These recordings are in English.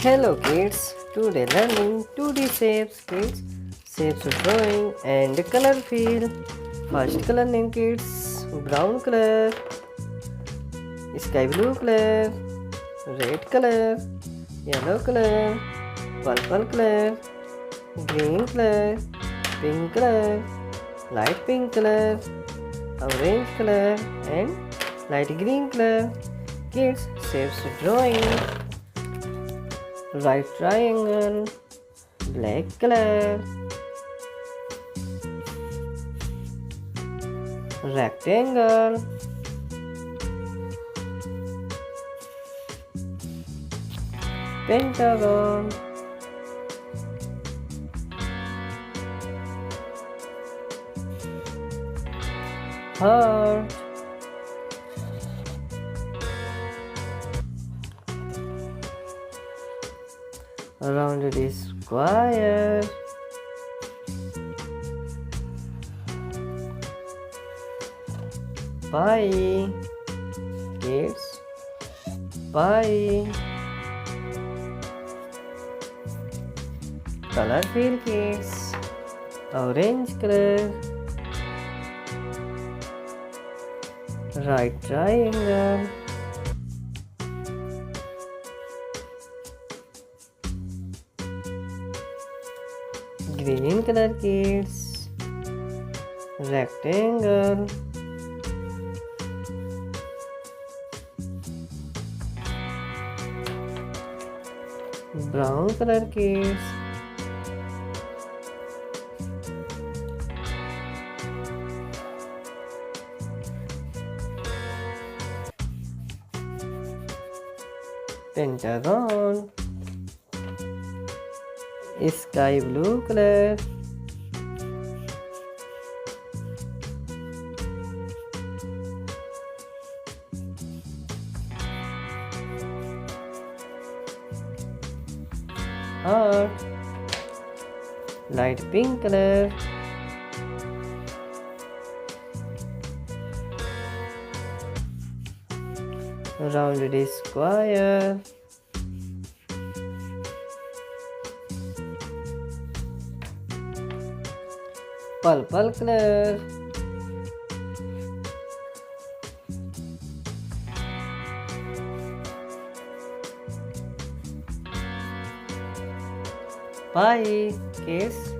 Hello kids, today learning 2D shapes kids, shapes of drawing and color fill. First color name kids, brown color, sky blue color, red color, yellow color, purple color, green color, pink color, light pink color, orange color and light green color. Kids, shapes of drawing. Right triangle, black color, rectangle, pentagon, heart, rounded square, pie, kids, pie, color fill kids, orange color, right triangle, green color kids, rectangle, brown color kids, pentagon, sky blue color, heart, light pink color, rounded square, purple color, pie, kids,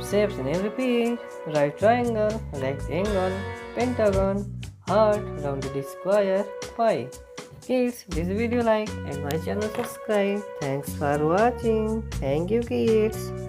shapes name repeat, right triangle, rectangle, pentagon, heart, rounded square, pie. Kids, this video like and my channel subscribe. Thanks for watching. Thank you kids.